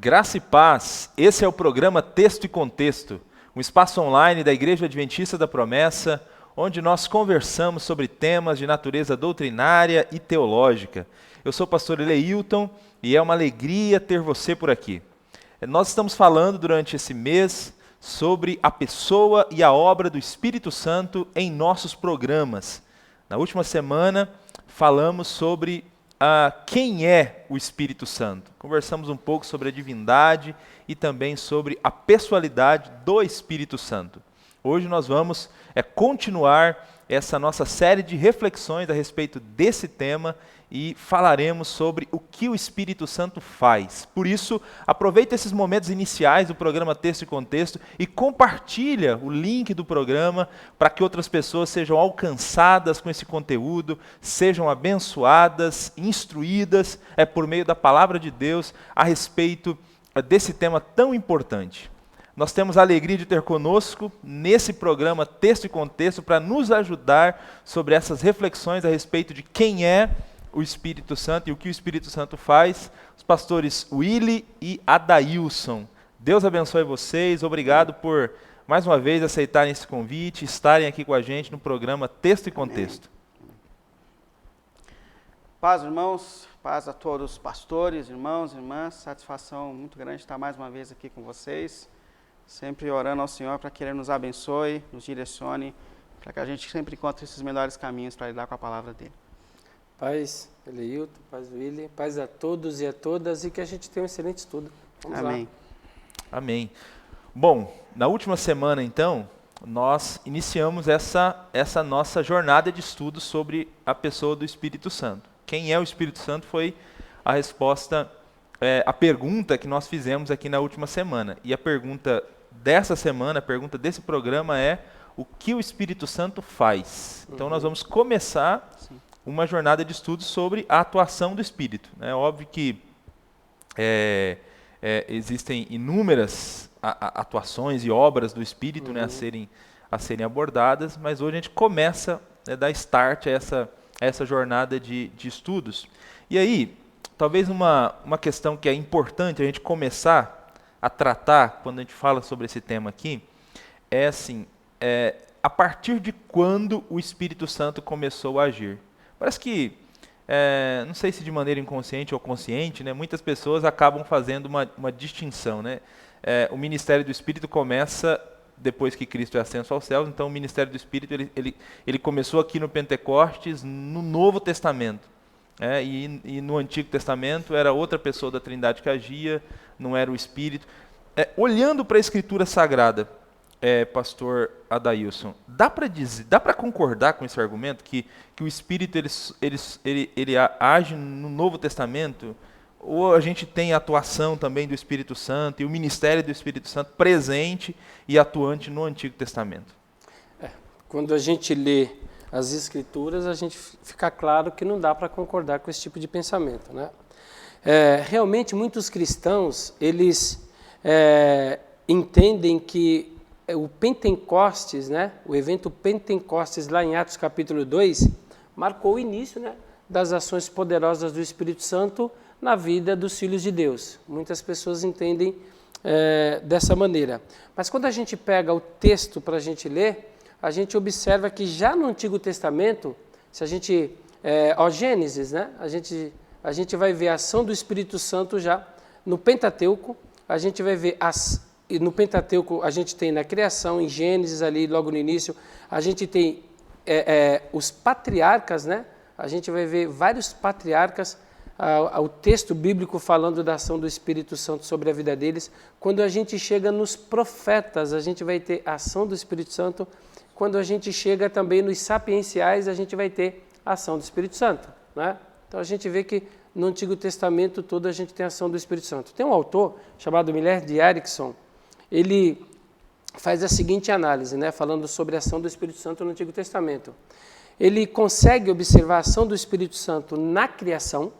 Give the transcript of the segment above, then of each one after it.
Graça e paz, esse é o programa Texto e Contexto, um espaço online da Igreja Adventista da Promessa, onde nós conversamos sobre temas de natureza doutrinária e teológica. Eu sou o pastor Eleilton e é uma alegria ter você por aqui. Nós estamos falando durante esse mês sobre a pessoa e a obra do Espírito Santo em nossos programas. Na última semana falamos sobre quem é o Espírito Santo. Conversamos um pouco sobre a divindade e também sobre a pessoalidade do Espírito Santo. Hoje nós vamos continuar essa nossa série de reflexões a respeito desse tema e falaremos sobre o que o Espírito Santo faz. Por isso, aproveita esses momentos iniciais do programa Texto e Contexto e compartilha o link do programa para que outras pessoas sejam alcançadas com esse conteúdo, sejam abençoadas, instruídas por meio da palavra de Deus a respeito desse tema tão importante. Nós temos a alegria de ter conosco, nesse programa Texto e Contexto, para nos ajudar sobre essas reflexões a respeito de quem é o Espírito Santo e o que o Espírito Santo faz, os pastores Willy e Adailson. Deus abençoe vocês, obrigado por, mais uma vez, aceitarem esse convite, estarem aqui com a gente no programa Texto e Contexto. Paz, irmãos, paz a todos os pastores, irmãos, irmãs, satisfação muito grande estar mais uma vez aqui com vocês. Sempre orando ao Senhor para que Ele nos abençoe, nos direcione, para que a gente sempre encontre esses melhores caminhos para lidar com a palavra dEle. Paz, Eleilton, paz, Willy, paz a todos e a todas e que a gente tenha um excelente estudo. Vamos Amém. lá. Amém. Bom, na última semana, então, nós iniciamos essa nossa jornada de estudo sobre a pessoa do Espírito Santo. Quem é o Espírito Santo foi a resposta, a pergunta que nós fizemos aqui na última semana. E a pergunta dessa semana, a pergunta desse programa é: o que o Espírito Santo faz? Então nós vamos começar uma jornada de estudo sobre a atuação do Espírito. É óbvio que existem inúmeras atuações e obras do Espírito a serem abordadas, mas hoje a gente começa a dar start a essa jornada de estudos. E aí, talvez uma questão que é importante a gente começar a tratar quando a gente fala sobre esse tema aqui, é assim, a partir de quando o Espírito Santo começou a agir. Parece que, não sei se de maneira inconsciente ou consciente, né, muitas pessoas acabam fazendo uma distinção. Né? O ministério do Espírito começa depois que Cristo é ascenso aos céus, então o ministério do Espírito ele começou aqui no Pentecostes, no Novo Testamento. E no Antigo Testamento era outra pessoa da Trindade que agia, não era o Espírito. Olhando para a Escritura Sagrada, pastor Adailson, dá para concordar com esse argumento que o Espírito ele age no Novo Testamento, ou a gente tem a atuação também do Espírito Santo e o ministério do Espírito Santo presente e atuante no Antigo Testamento? Quando a gente lê as Escrituras, a gente fica claro que não dá para concordar com esse tipo de pensamento, né? Realmente, muitos cristãos, eles entendem que o Pentecostes, né, o evento Pentecostes, lá em Atos capítulo 2, marcou o início, né, das ações poderosas do Espírito Santo na vida dos filhos de Deus. Muitas pessoas entendem dessa maneira. Mas quando a gente pega o texto para a gente ler, a gente observa que já no Antigo Testamento, se a gente, Gênesis, né, a gente vai ver a ação do Espírito Santo já no Pentateuco, a gente vai ver e no Pentateuco a gente tem na criação, em Gênesis ali logo no início, a gente tem os patriarcas, né, a gente vai ver vários patriarcas, o texto bíblico falando da ação do Espírito Santo sobre a vida deles. Quando a gente chega nos profetas, a gente vai ter a ação do Espírito Santo. Quando a gente chega também nos sapienciais, a gente vai ter a ação do Espírito Santo, né? Então a gente vê que no Antigo Testamento todo a gente tem a ação do Espírito Santo. Tem um autor chamado Miller de Erickson, ele faz a seguinte análise, né, falando sobre a ação do Espírito Santo no Antigo Testamento. Ele consegue observar a ação do Espírito Santo na criação,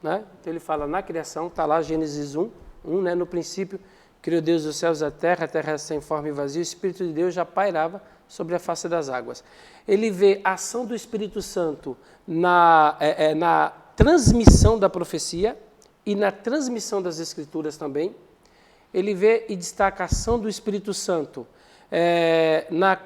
né? Então ele fala na criação, está lá Gênesis 1, né? No princípio criou Deus os céus e a terra sem forma e vazia, o Espírito de Deus já pairava sobre a face das águas. Ele vê a ação do Espírito Santo na transmissão da profecia e na transmissão das Escrituras também. Ele vê e destaca a ação do Espírito Santo na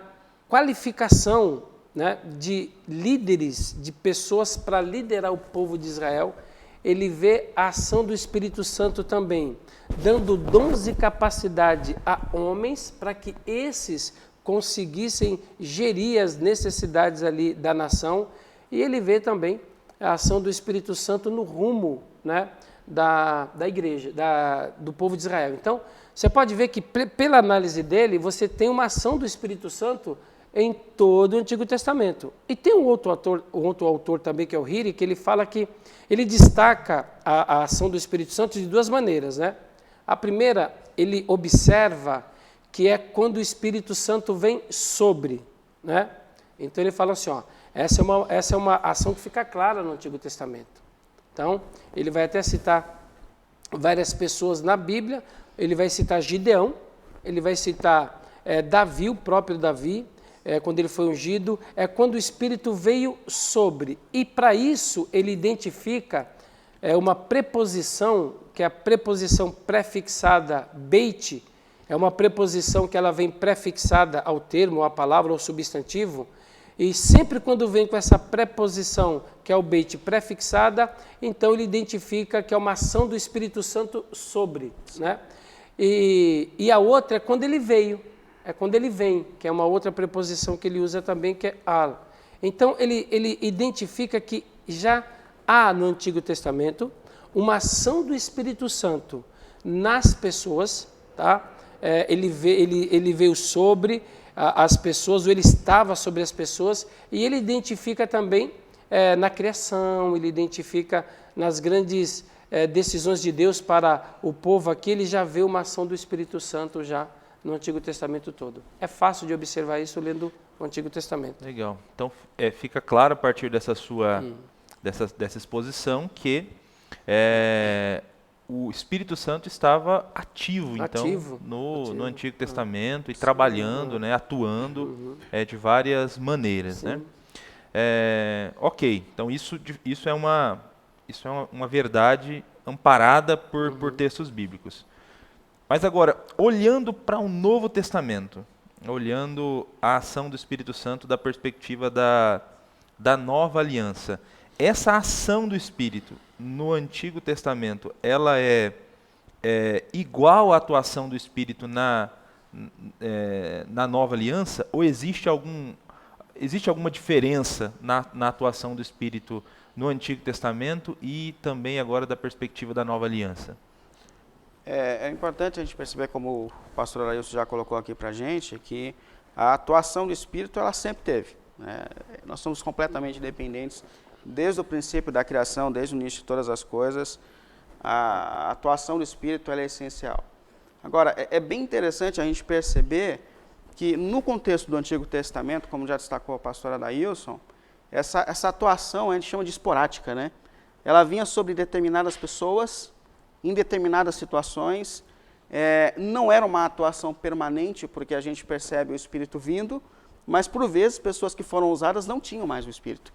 qualificação, né, de líderes, de pessoas para liderar o povo de Israel. Ele vê a ação do Espírito Santo também, dando dons e capacidade a homens para que esses conseguissem gerir as necessidades ali da nação. E ele vê também a ação do Espírito Santo no rumo, né, da igreja, do povo de Israel. Então, você pode ver que pela análise dele, você tem uma ação do Espírito Santo em todo o Antigo Testamento. E tem um outro autor também, que é o Hiri, que ele fala que ele destaca a ação do Espírito Santo de duas maneiras, né? A primeira, ele observa que é quando o Espírito Santo vem sobre, né? Então ele fala assim, ó, essa é uma ação que fica clara no Antigo Testamento. Então, ele vai até citar várias pessoas na Bíblia, ele vai citar Gideão, ele vai citar Davi, o próprio Davi, quando ele foi ungido, é quando o Espírito veio sobre. E para isso ele identifica uma preposição, que é a preposição prefixada beit, é uma preposição que ela vem prefixada ao termo, à palavra, ao substantivo, e sempre quando vem com essa preposição, que é o beit prefixada, então ele identifica que é uma ação do Espírito Santo sobre, né? E a outra é quando ele veio, é quando ele vem, que é uma outra preposição que ele usa também, que é al. Então ele identifica que já há no Antigo Testamento uma ação do Espírito Santo nas pessoas, tá? Ele veio sobre as pessoas, ou ele estava sobre as pessoas, e ele identifica também na criação, ele identifica nas grandes decisões de Deus para o povo aqui, ele já vê uma ação do Espírito Santo já no Antigo Testamento todo. É fácil de observar isso lendo o Antigo Testamento. Legal. Então fica claro a partir dessa sua dessa exposição que o Espírito Santo estava ativo. Então, no Antigo Testamento e trabalhando, né, atuando de várias maneiras. Sim. Né? Ok, então isso é uma verdade amparada por textos bíblicos. Mas agora, olhando para o Novo Testamento, olhando a ação do Espírito Santo da perspectiva da nova aliança, essa ação do Espírito no Antigo Testamento, ela é igual à atuação do Espírito na nova aliança? Ou existe alguma diferença na atuação do Espírito no Antigo Testamento e também agora da perspectiva da nova aliança? É importante a gente perceber, como o pastor Arailson já colocou aqui para a gente, que a atuação do Espírito ela sempre teve. Né? Nós somos completamente dependentes desde o princípio da criação, desde o início de todas as coisas. A atuação do Espírito ela é essencial. Agora, é bem interessante a gente perceber que no contexto do Antigo Testamento, como já destacou a pastora Adailson, essa atuação a gente chama de esporádica, né? Ela vinha sobre determinadas pessoas, em determinadas situações, não era uma atuação permanente, porque a gente percebe o Espírito vindo, mas por vezes pessoas que foram usadas não tinham mais o Espírito.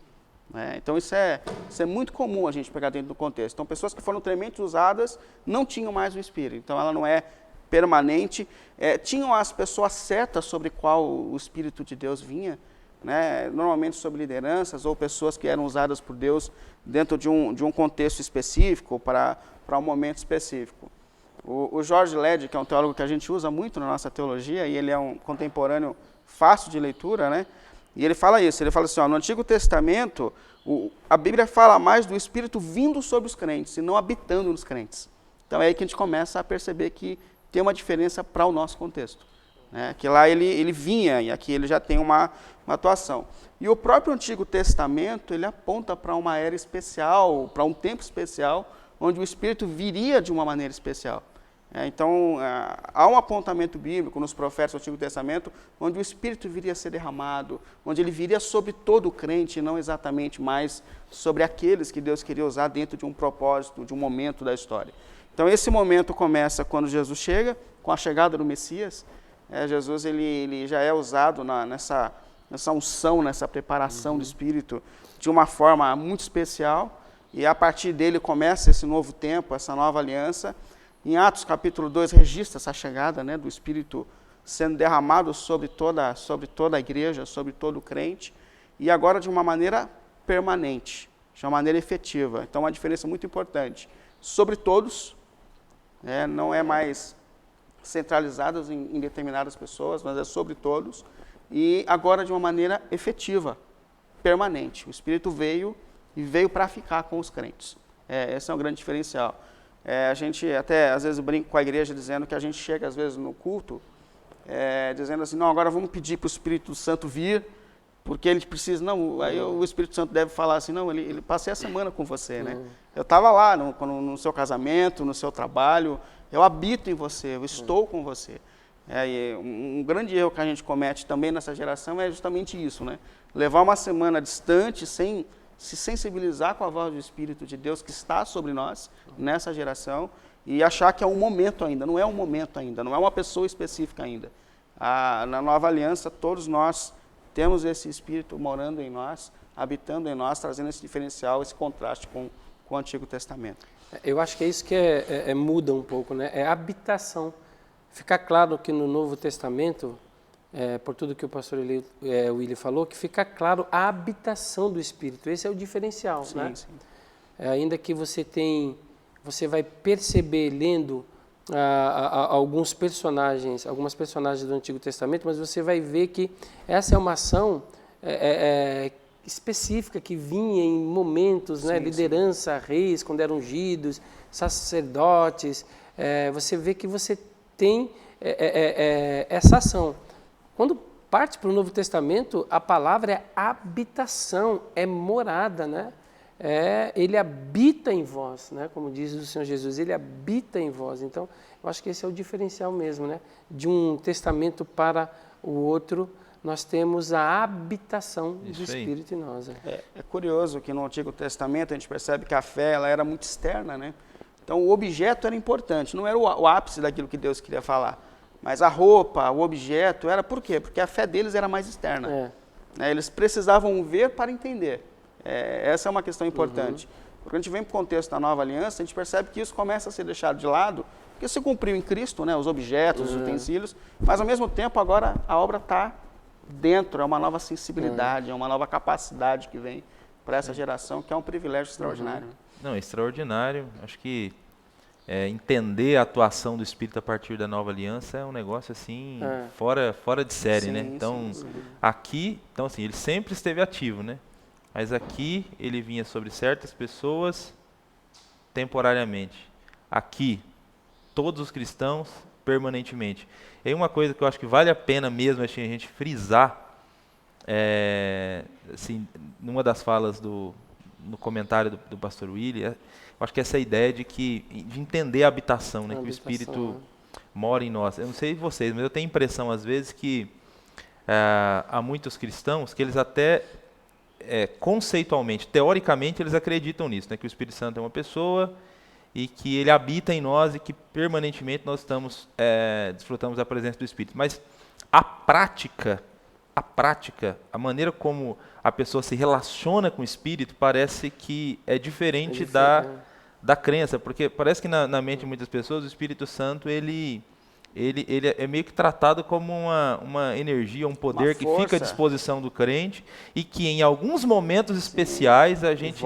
Então isso é muito comum a gente pegar dentro do contexto. Então pessoas que foram tremendamente usadas não tinham mais o Espírito, então ela não é permanente. Tinham as pessoas certas sobre qual o Espírito de Deus vinha, né? Normalmente sobre lideranças ou pessoas que eram usadas por Deus dentro de um contexto específico, para um momento específico. O George Led, que é um teólogo que a gente usa muito na nossa teologia, e ele é um contemporâneo fácil de leitura, né? E ele fala isso, ele fala assim, no Antigo Testamento, a Bíblia fala mais do Espírito vindo sobre os crentes e não habitando nos crentes. Então é aí que a gente começa a perceber que tem uma diferença para o nosso contexto. Né? Que lá ele vinha e aqui ele já tem uma atuação. E o próprio Antigo Testamento, ele aponta para uma era especial, para um tempo especial, onde o Espírito viria de uma maneira especial. Então, há um apontamento bíblico nos profetas do Antigo Testamento, onde o Espírito viria a ser derramado, onde ele viria sobre todo o crente, e não exatamente mais sobre aqueles que Deus queria usar dentro de um propósito, de um momento da história. Então, esse momento começa quando Jesus chega, com a chegada do Messias. Jesus ele já é usado nessa unção, nessa preparação do Espírito, de uma forma muito especial. e a partir dele começa esse novo tempo, essa nova aliança. Em Atos capítulo 2 registra essa chegada, né, do Espírito sendo derramado sobre toda a igreja, sobre todo o crente, e agora de uma maneira permanente, de uma maneira efetiva. Então, uma diferença muito importante. Sobre todos, não é mais centralizado em determinadas pessoas, mas é sobre todos, e agora de uma maneira efetiva, permanente. O Espírito veio para ficar com os crentes. Esse é um grande diferencial. A gente até, às vezes, brinca com a igreja dizendo que a gente chega, às vezes, no culto, dizendo assim, não, agora vamos pedir para o Espírito Santo vir, porque ele precisa, não, aí o Espírito Santo deve falar assim, não, ele passei a semana com você, né? Eu estava lá no seu casamento, no seu trabalho, eu habito em você, eu estou com você. E um grande erro que a gente comete também nessa geração é justamente isso, né? Levar uma semana distante, sem se sensibilizar com a voz do Espírito de Deus que está sobre nós, nessa geração, e achar que é um momento ainda, não é um momento ainda, não é uma pessoa específica ainda. Na nova aliança, todos nós temos esse Espírito morando em nós, habitando em nós, trazendo esse diferencial, esse contraste com o Antigo Testamento. Eu acho que é isso que muda um pouco, né? É habitação. Fica claro que no Novo Testamento, por tudo que o pastor Willy falou, que fica claro a habitação do Espírito. Esse é o diferencial, sim, né? Sim. Ainda que você vai perceber lendo algumas personagens do Antigo Testamento, mas você vai ver que essa é uma ação específica que vinha em momentos, né? Liderança, reis, quando eram ungidos, sacerdotes. Você vê que você tem essa ação. Quando parte para o Novo Testamento, a palavra é habitação, é morada, né? Ele habita em vós, né? Como diz o Senhor Jesus, ele habita em vós. Então, eu acho que esse é o diferencial mesmo, né? De um testamento para o outro, nós temos a habitação do Espírito em nós. É curioso que no Antigo Testamento a gente percebe que a fé ela era muito externa, né? Então, o objeto era importante, não era o ápice daquilo que Deus queria falar, mas a roupa, o objeto, era por quê? Porque a fé deles era mais externa. Eles precisavam ver para entender. Essa é uma questão importante. Quando a gente vem para o contexto da nova aliança, a gente percebe que isso começa a ser deixado de lado, porque se cumpriu em Cristo, né, os objetos, os utensílios, mas ao mesmo tempo agora a obra está dentro, é uma nova sensibilidade, é uma nova capacidade que vem para essa geração, que é um privilégio extraordinário. Não, é extraordinário. Acho que entender a atuação do Espírito a partir da nova aliança é um negócio assim, fora de série, né? Então, aqui, assim, ele sempre esteve ativo, né? Mas aqui ele vinha sobre certas pessoas temporariamente. Aqui, todos os cristãos permanentemente. E aí uma coisa que eu acho que vale a pena mesmo a gente frisar, assim, numa das falas no comentário do pastor Willy, eu acho que essa ideia de entender a habitação, né, que o Espírito mora em nós. Eu não sei vocês, mas eu tenho a impressão às vezes que há muitos cristãos que eles até conceitualmente, teoricamente, eles acreditam nisso, né, que o Espírito Santo é uma pessoa e que ele habita em nós e que permanentemente nós desfrutamos da presença do Espírito. Mas a prática, a maneira como a pessoa se relaciona com o Espírito parece que é diferente da crença, porque parece que na mente de muitas pessoas o Espírito Santo ele é meio que tratado como uma energia, um poder que fica à disposição do crente e que em alguns momentos especiais a gente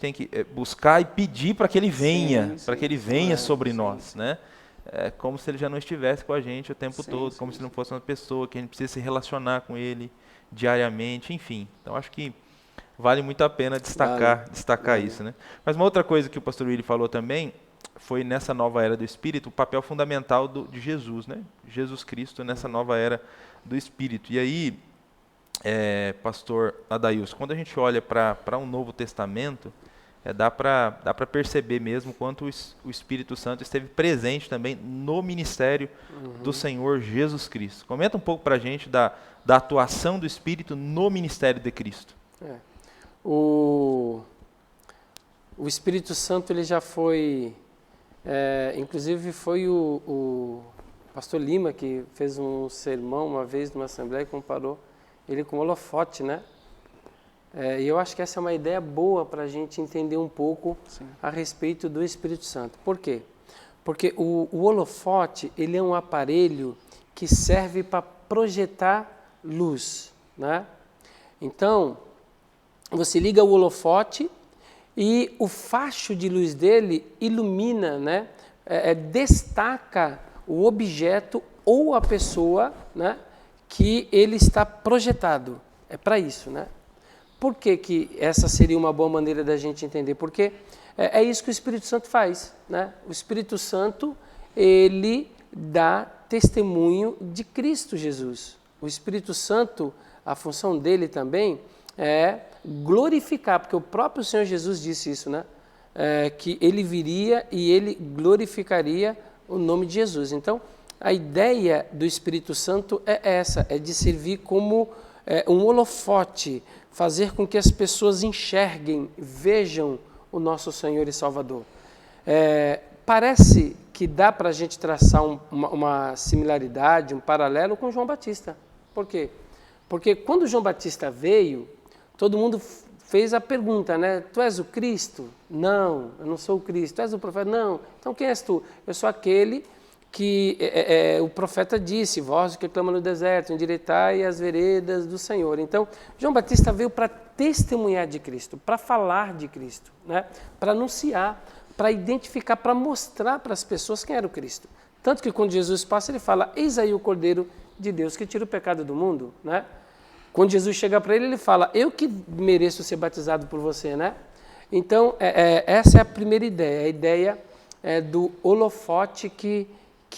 tem que buscar e pedir para que ele venha, sobre nós, né? Como se ele já não estivesse com a gente o tempo todo, como se não fosse uma pessoa que a gente precisa se relacionar com ele diariamente, enfim. Então acho que vale muito a pena destacar isso, né? Mas uma outra coisa que o pastor Willy falou também foi nessa nova era do Espírito, o papel fundamental de Jesus, né? Jesus Cristo nessa nova era do Espírito. E aí, pastor Adailson, quando a gente olha para um Novo Testamento, dá para perceber mesmo quanto o Espírito Santo esteve presente também no ministério do Senhor Jesus Cristo. Comenta um pouco para a gente da atuação do Espírito no ministério de Cristo. O Espírito Santo ele já foi, inclusive foi o pastor Lima que fez um sermão uma vez numa assembleia e comparou ele com holofote, né? E eu acho que essa é uma ideia boa para a gente entender um pouco Sim. a respeito do Espírito Santo. Por quê? Porque o holofote, ele é um aparelho que serve para projetar luz, né? Então, você liga o holofote e o facho de luz dele ilumina, né? Destaca o objeto ou a pessoa, né? Que ele está projetado. É para isso, né? Por que que essa seria uma boa maneira da gente entender? Porque é isso que o Espírito Santo faz, né? O Espírito Santo, ele dá testemunho de Cristo Jesus. O Espírito Santo, a função dele também é glorificar, porque o próprio Senhor Jesus disse isso, né? Que ele viria e ele glorificaria o nome de Jesus. Então, a ideia do Espírito Santo é essa, é de servir como um holofote, fazer com que as pessoas enxerguem, vejam o nosso Senhor e Salvador. Parece que dá para a gente traçar uma similaridade, um paralelo com João Batista. Por quê? Porque quando João Batista veio, todo mundo fez a pergunta, né? Tu és o Cristo? Não, eu não sou o Cristo. Tu és o profeta? Não. Então quem és tu? Eu sou aquele que o profeta disse, voz que clama no deserto, endireitai as veredas do Senhor. Então, João Batista veio para testemunhar de Cristo, para falar de Cristo, né? Para anunciar, para identificar, para mostrar para as pessoas quem era o Cristo. Tanto que quando Jesus passa, ele fala, eis aí o Cordeiro de Deus que tira o pecado do mundo, né? Quando Jesus chega para ele, ele fala, eu que mereço ser batizado por você, né? Então, essa é a primeira ideia, a ideia do holofote que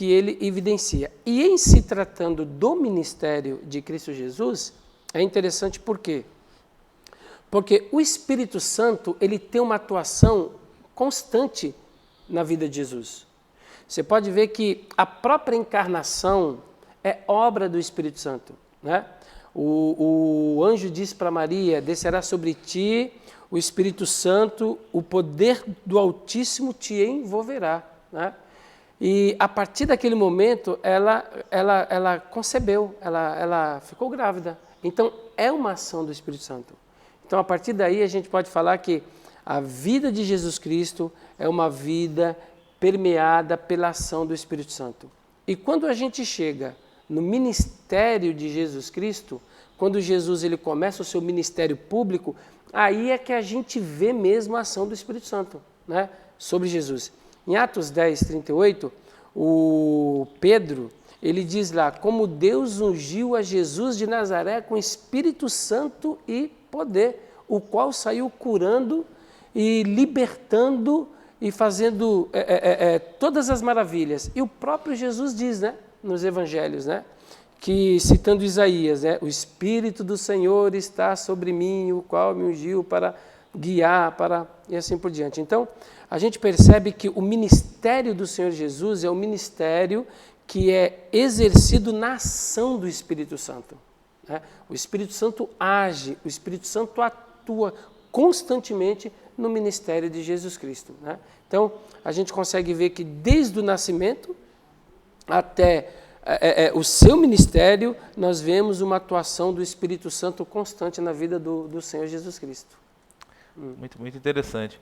ele evidencia. E em se tratando do ministério de Cristo Jesus, é interessante por quê? Porque o Espírito Santo, ele tem uma atuação constante na vida de Jesus. Você pode ver que a própria encarnação é obra do Espírito Santo, né? O anjo disse para Maria, descerá sobre ti o Espírito Santo, o poder do Altíssimo te envolverá, né? E a partir daquele momento, ela concebeu, ela ficou grávida. Então, é uma ação do Espírito Santo. Então, a partir daí, a gente pode falar que a vida de Jesus Cristo é uma vida permeada pela ação do Espírito Santo. E quando a gente chega no ministério de Jesus Cristo, quando Jesus ele começa o seu ministério público, aí é que a gente vê mesmo a ação do Espírito Santo, né, sobre Jesus. Em Atos 10, 38, o Pedro, ele diz lá, como Deus ungiu a Jesus de Nazaré com Espírito Santo e poder, o qual saiu curando e libertando e fazendo todas as maravilhas. E o próprio Jesus diz, né, nos evangelhos, né, que citando Isaías, né, o Espírito do Senhor está sobre mim, o qual me ungiu para guiar, e assim por diante. Então, a gente percebe que o ministério do Senhor Jesus é um ministério que é exercido na ação do Espírito Santo, né? O Espírito Santo age, o Espírito Santo atua constantemente no ministério de Jesus Cristo, né? Então, a gente consegue ver que desde o nascimento até o seu ministério, nós vemos uma atuação do Espírito Santo constante na vida do Senhor Jesus Cristo. Muito, muito interessante.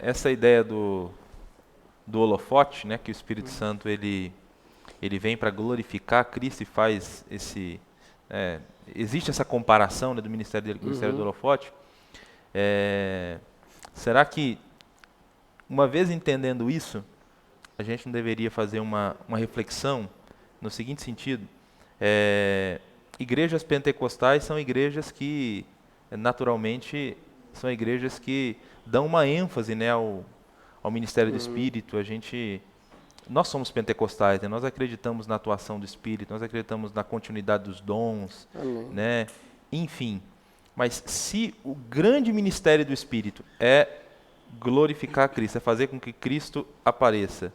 Essa ideia do holofote, né, que o Espírito Santo ele vem para glorificar Cristo e faz esse... existe essa comparação, né, do ministério do holofote. Será que, uma vez entendendo isso, a gente não deveria fazer uma reflexão no seguinte sentido? Igrejas pentecostais são igrejas que, naturalmente, são igrejas que dão uma ênfase, né, ao ministério do Espírito. Nós somos pentecostais, né? Nós acreditamos na atuação do Espírito, nós acreditamos na continuidade dos dons, né? Enfim. Mas se o grande ministério do Espírito é glorificar Cristo, é fazer com que Cristo apareça,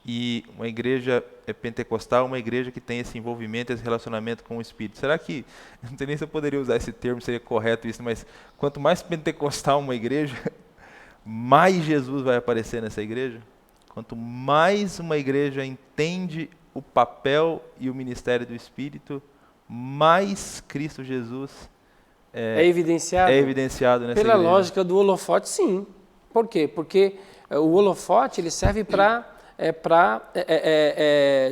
e uma igreja pentecostal é uma igreja que tem esse envolvimento, esse relacionamento com o Espírito. Será que, não sei nem se eu poderia usar esse termo, seria correto isso, mas quanto mais pentecostal uma igreja, mais Jesus vai aparecer nessa igreja? Quanto mais uma igreja entende o papel e o ministério do Espírito, mais Cristo Jesus é evidenciado? É evidenciado nessa Pela igreja. lógica do holofote, sim. Por quê? Porque o holofote ele serve para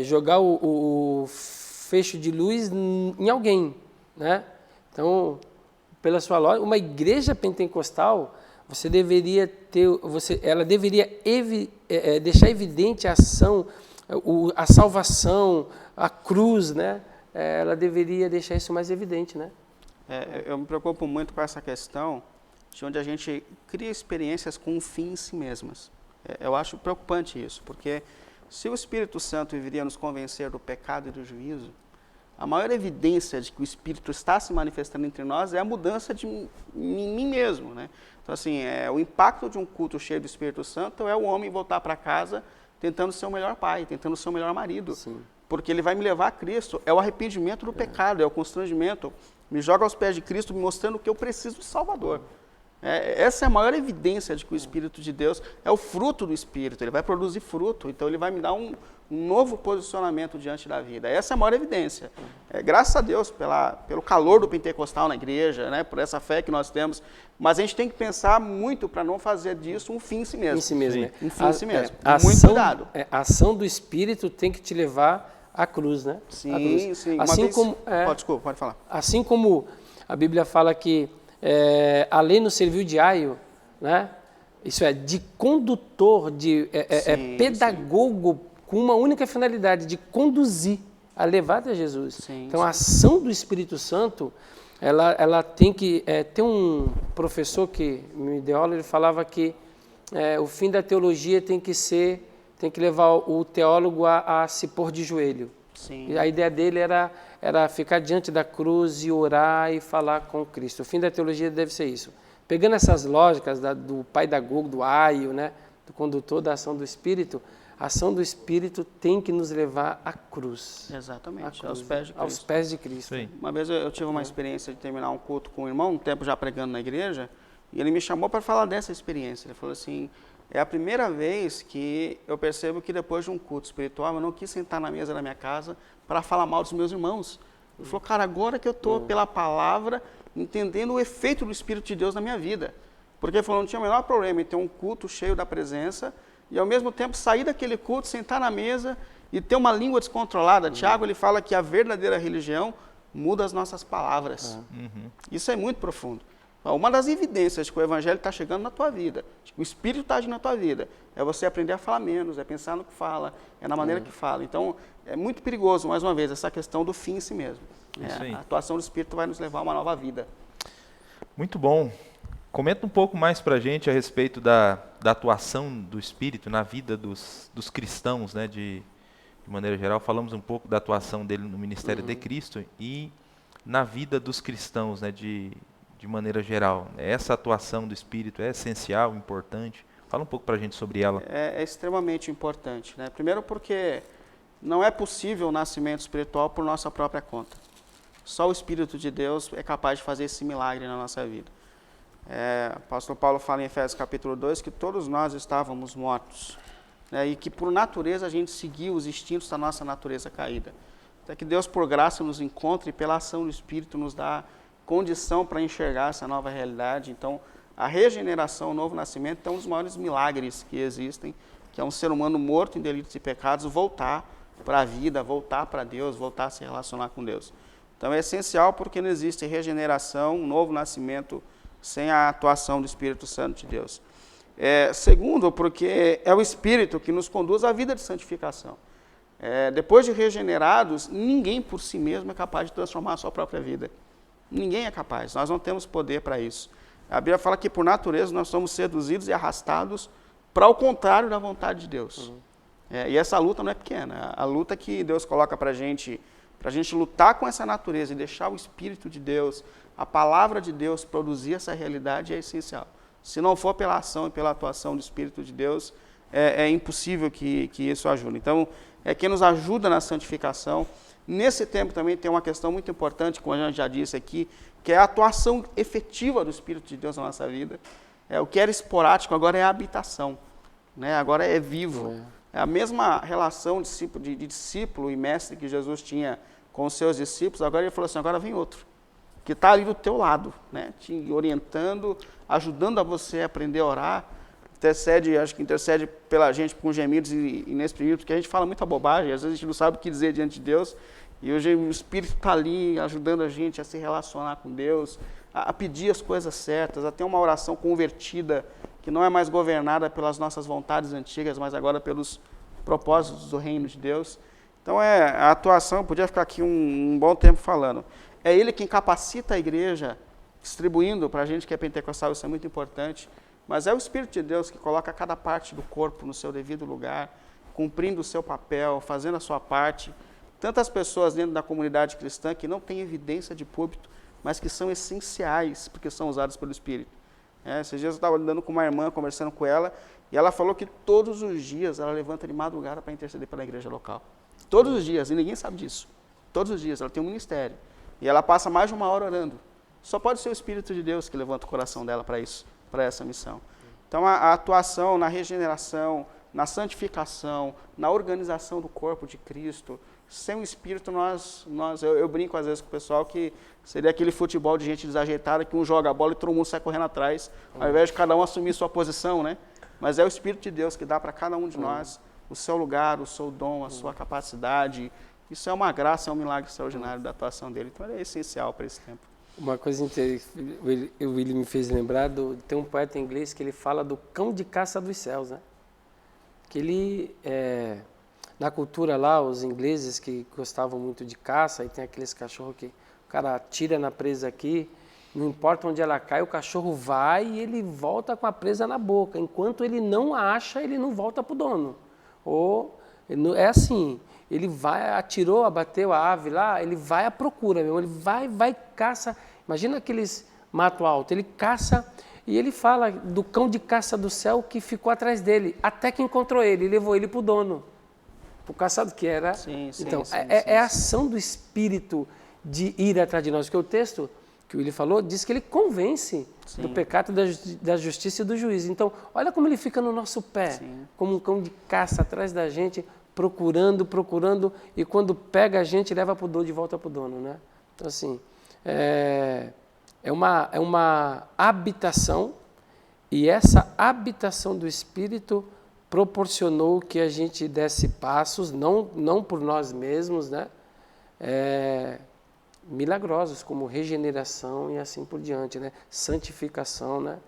jogar o feixe de luz em alguém, né? Então, pela sua lógica, uma igreja pentecostal, você deveria ter, ela deveria deixar evidente a ação, a salvação, a cruz, né? Ela deveria deixar isso mais evidente, né? Eu me preocupo muito com essa questão de onde a gente cria experiências com um fim em si mesmas. Eu acho preocupante isso, porque se o Espírito Santo viria nos convencer do pecado e do juízo, a maior evidência de que o Espírito está se manifestando entre nós é a mudança de mim mesmo, né? Então, assim, o impacto de um culto cheio do Espírito Santo é o homem voltar para casa tentando ser o melhor pai, tentando ser o melhor marido. Sim. Porque ele vai me levar a Cristo. É o arrependimento do pecado, é o constrangimento. Me joga aos pés de Cristo, me mostrando que eu preciso de Salvador. Essa é a maior evidência de que o Espírito de Deus é o fruto do Espírito. Ele vai produzir fruto, então ele vai me dar um novo posicionamento diante da vida. Essa é a maior evidência. Graças a Deus pelo calor do pentecostal na igreja, né, por essa fé que nós temos. Mas a gente tem que pensar muito para não fazer disso um fim em si mesmo. Em si mesmo. Um fim em si mesmo. Muito cuidado. A ação do Espírito tem que te levar à cruz, né? Sim, sim. Assim como, desculpa, pode falar. Assim como a Bíblia fala que a lei nos serviu de aio, né? Isso é, de condutor, pedagogo, com uma única finalidade, de conduzir, a levar até Jesus. Então, a ação do Espírito Santo, ela tem que... tem um professor que me deu aula, ele falava que o fim da teologia tem que levar o teólogo a se pôr de joelho. Sim. E a ideia dele era ficar diante da cruz e orar e falar com Cristo. O fim da teologia deve ser isso. Pegando essas lógicas do pedagogo, do aio, né, do condutor da ação do Espírito, a ação do Espírito tem que nos levar à cruz. Exatamente, cruz, aos pés de Cristo. Aos pés de Cristo. Sim. Uma vez eu tive uma experiência de terminar um culto com um irmão, um tempo já pregando na igreja, e ele me chamou para falar dessa experiência. Ele falou assim, é a primeira vez que eu percebo que depois de um culto espiritual, eu não quis sentar na mesa da minha casa para falar mal dos meus irmãos. Ele falou, cara, agora que eu estou pela palavra, entendendo o efeito do Espírito de Deus na minha vida. Porque ele falou, não tinha o menor problema em ter um culto cheio da presença e ao mesmo tempo sair daquele culto, sentar na mesa e ter uma língua descontrolada. Tiago, ele fala que a verdadeira religião muda as nossas palavras. Isso é muito profundo. Uma das evidências de que o Evangelho está chegando na tua vida, de que o Espírito está agindo na tua vida, é você aprender a falar menos, é pensar no que fala, é na maneira que fala. Então, é muito perigoso, mais uma vez, essa questão do fim em si mesmo. A atuação do Espírito vai nos levar a uma nova vida. Muito bom. Comenta um pouco mais para a gente a respeito da atuação do Espírito na vida dos cristãos, né, de maneira geral. Falamos um pouco da atuação dele no ministério de Cristo e na vida dos cristãos, né, de maneira geral. Essa atuação do Espírito é essencial, importante. Fala um pouco para a gente sobre ela. É extremamente importante, né? Primeiro porque não é possível o nascimento espiritual por nossa própria conta. Só o Espírito de Deus é capaz de fazer esse milagre na nossa vida. O apóstolo Paulo fala em Efésios capítulo 2 que todos nós estávamos mortos, né? E que por natureza a gente seguiu os instintos da nossa natureza caída. Até que Deus por graça nos encontre e pela ação do Espírito nos dá condição para enxergar essa nova realidade. Então, a regeneração, o novo nascimento, é um dos maiores milagres que existem, que é um ser humano morto em delitos e pecados voltar para a vida, voltar para Deus, voltar a se relacionar com Deus. Então, é essencial porque não existe regeneração, um novo nascimento, sem a atuação do Espírito Santo de Deus. Segundo, porque é o Espírito que nos conduz à vida de santificação. Depois de regenerados, ninguém por si mesmo é capaz de transformar a sua própria vida. Ninguém é capaz, nós não temos poder para isso. A Bíblia fala que por natureza nós somos seduzidos e arrastados para o contrário da vontade de Deus. E essa luta não é pequena, a luta que Deus coloca para a gente lutar com essa natureza e deixar o Espírito de Deus, a palavra de Deus produzir essa realidade é essencial. Se não for pela ação e pela atuação do Espírito de Deus, é impossível que isso ajude. Então, é quem nos ajuda na santificação. Nesse tempo também tem uma questão muito importante, como a gente já disse aqui, que é a atuação efetiva do Espírito de Deus na nossa vida. O que era esporádico agora é a habitação, né? Agora é vivo. É a mesma relação de discípulo e mestre que Jesus tinha com os seus discípulos, agora ele falou assim, agora vem outro. que está ali do teu lado, né? Te orientando, ajudando a você a aprender a orar. Acho que intercede pela gente com gemidos e inexprimíveis, porque a gente fala muita bobagem, às vezes a gente não sabe o que dizer diante de Deus, e hoje o Espírito está ali ajudando a gente a se relacionar com Deus, a pedir as coisas certas, a ter uma oração convertida, que não é mais governada pelas nossas vontades antigas, mas agora pelos propósitos do reino de Deus. Então a atuação, eu podia ficar aqui um bom tempo falando, é Ele quem capacita a igreja, distribuindo para a gente que é pentecostal, isso é muito importante, mas é o Espírito de Deus que coloca cada parte do corpo no seu devido lugar, cumprindo o seu papel, fazendo a sua parte. Tantas pessoas dentro da comunidade cristã que não têm evidência de púlpito, mas que são essenciais, porque são usadas pelo Espírito. Esses dias eu estava lidando com uma irmã, conversando com ela, e ela falou que todos os dias ela levanta de madrugada para interceder pela igreja local. Todos os dias, e ninguém sabe disso. Todos os dias, ela tem um ministério. E ela passa mais de 1 hora orando. Só pode ser o Espírito de Deus que levanta o coração dela para isso, para essa missão. Então a atuação na regeneração, na santificação, na organização do corpo de Cristo, sem o Espírito eu brinco às vezes com o pessoal que seria aquele futebol de gente desajeitada que um joga a bola e todo mundo sai correndo atrás, ao invés de cada um assumir sua posição, né? Mas é o Espírito de Deus que dá para cada um de nós o seu lugar, o seu dom, a sua capacidade. Isso é uma graça, é um milagre extraordinário da atuação dele. Então ele é essencial para esse tempo. Uma coisa interessante, o Willi me fez lembrar, tem um poeta inglês que ele fala do cão de caça dos céus, né? Que ele, na cultura lá, os ingleses que gostavam muito de caça, e tem aqueles cachorros que o cara atira na presa aqui, não importa onde ela cai, o cachorro vai e ele volta com a presa na boca. Enquanto ele não acha, ele não volta para o dono. Ou, é assim, ele vai, atirou, abateu a ave lá, ele vai à procura mesmo, ele vai, caça. Imagina aqueles mato alto, ele caça e ele fala do cão de caça do céu que ficou atrás dele, até que encontrou ele e levou ele para o dono, para o caçado que era. Sim, então, é a ação do Espírito de ir atrás de nós, porque o texto que o Willi falou diz que ele convence do pecado, da justiça e do juízo. Então, olha como ele fica no nosso pé, como um cão de caça atrás da gente, procurando, e quando pega a gente, leva de volta para o dono, né? Então, assim, é uma habitação, e essa habitação do Espírito proporcionou que a gente desse passos, não por nós mesmos, né? Milagrosos, como regeneração e assim por diante, né? Santificação, né?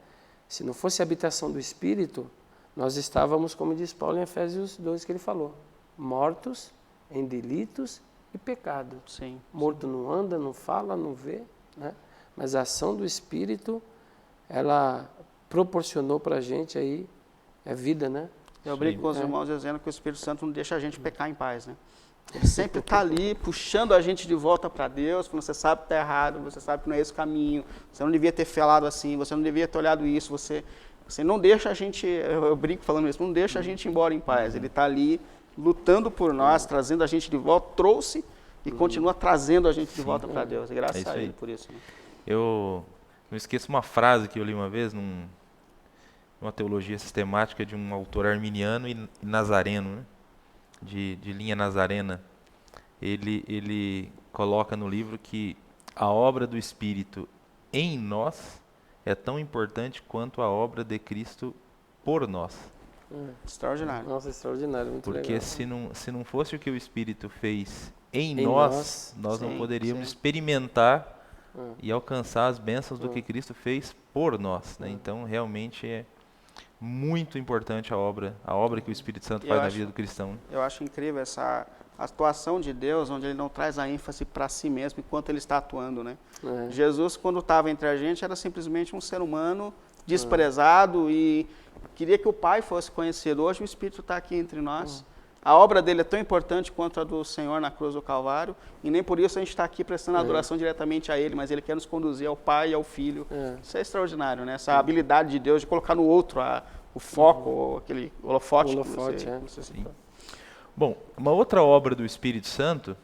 Se não fosse a habitação do Espírito, nós estávamos, como diz Paulo em Efésios 2, que ele falou, mortos em delitos e pecado. Sim. Morto não anda, não fala, não vê, né? Mas a ação do Espírito, ela proporcionou para a gente aí vida, né? Eu brinco com os irmãos dizendo que o Espírito Santo não deixa a gente pecar em paz, né? Ele sempre está ali, puxando a gente de volta para Deus, falando, você sabe que está errado, você sabe que não é esse o caminho, você não devia ter falado assim, você não devia ter olhado isso, você não deixa a gente, eu brinco falando isso, não deixa a gente ir embora em paz. Ele está ali lutando por nós, trazendo a gente de volta, trouxe e continua trazendo a gente de volta para Deus. E graças a Ele por isso. Né? Eu não esqueço uma frase que eu li uma vez numa teologia sistemática de um autor arminiano e nazareno, né? De linha nazarena. Ele coloca no livro que a obra do Espírito em nós é tão importante quanto a obra de Cristo por nós. Extraordinário. Nossa, extraordinário, muito Porque legal. se não fosse o que o Espírito fez em nós não poderíamos experimentar e alcançar as bênçãos do que Cristo fez por nós. Né? Então, realmente é muito importante a obra que o Espírito Santo faz na vida do cristão. Eu acho incrível essa atuação de Deus, onde Ele não traz a ênfase para si mesmo enquanto Ele está atuando. Né? Jesus, quando estava entre a gente, era simplesmente um ser humano desprezado e queria que o Pai fosse conhecido. Hoje o Espírito está aqui entre nós. A obra dele é tão importante quanto a do Senhor na cruz do Calvário, e nem por isso a gente está aqui prestando adoração diretamente a Ele, mas Ele quer nos conduzir ao Pai e ao Filho. Isso é extraordinário, né? Essa habilidade de Deus de colocar no outro o foco, aquele holofote. Bom, uma outra obra do Espírito Santo,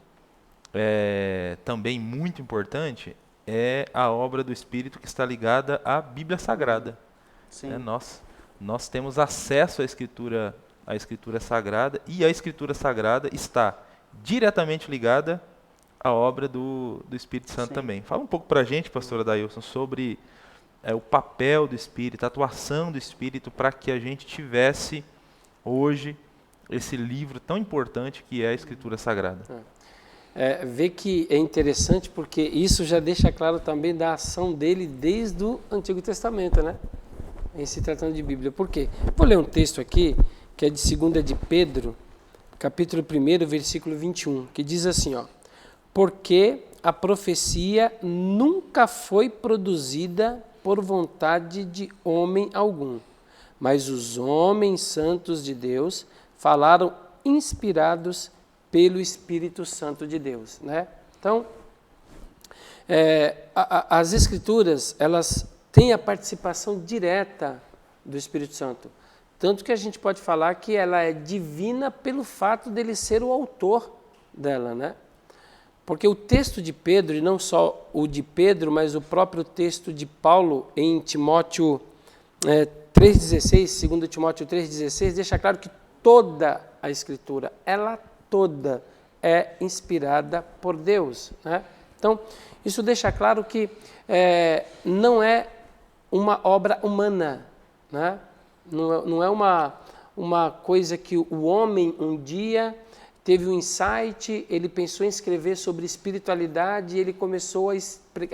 também muito importante, é a obra do Espírito que está ligada à Bíblia Sagrada. Sim. Nós temos acesso à Escritura Sagrada, e a Escritura Sagrada está diretamente ligada a obra do Espírito Santo Sim. também. Fala um pouco para a gente, pastora Dailson, sobre o papel do Espírito, a atuação do Espírito para que a gente tivesse hoje esse livro tão importante que é a Escritura Sagrada. Vê que é interessante porque isso já deixa claro também da ação dele desde o Antigo Testamento, né? Em se tratando de Bíblia. Por quê? Vou ler um texto aqui, que é de 2 de Pedro, capítulo 1, versículo 21, que diz assim, ó: porque a profecia nunca foi produzida por vontade de homem algum, mas os homens santos de Deus falaram inspirados pelo Espírito Santo de Deus, né? Então, as Escrituras, elas têm a participação direta do Espírito Santo, tanto que a gente pode falar que ela é divina pelo fato dele ser o autor dela, né? Porque o texto de Pedro, e não só o de Pedro, mas o próprio texto de Paulo em Timóteo 3,16, 2 Timóteo 3,16, deixa claro que toda a Escritura, ela toda é inspirada por Deus, né? Então, isso deixa claro que não é uma obra humana, né? Não é uma coisa que o homem um dia teve um insight, ele pensou em escrever sobre espiritualidade e ele começou a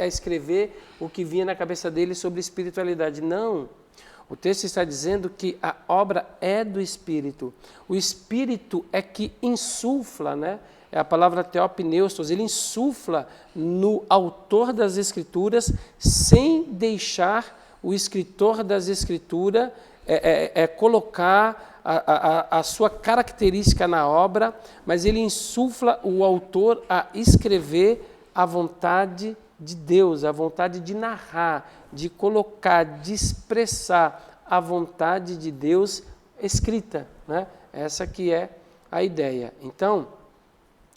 escrever o que vinha na cabeça dele sobre espiritualidade. Não. O texto está dizendo que a obra é do Espírito. O Espírito é que insufla, né? É a palavra theopneustos, ele insufla no autor das Escrituras sem deixar o escritor das Escrituras colocar a sua característica na obra, mas ele insufla o autor a escrever a vontade de Deus, a vontade de narrar, de colocar, de expressar a vontade de Deus escrita, né? Essa que é a ideia. Então,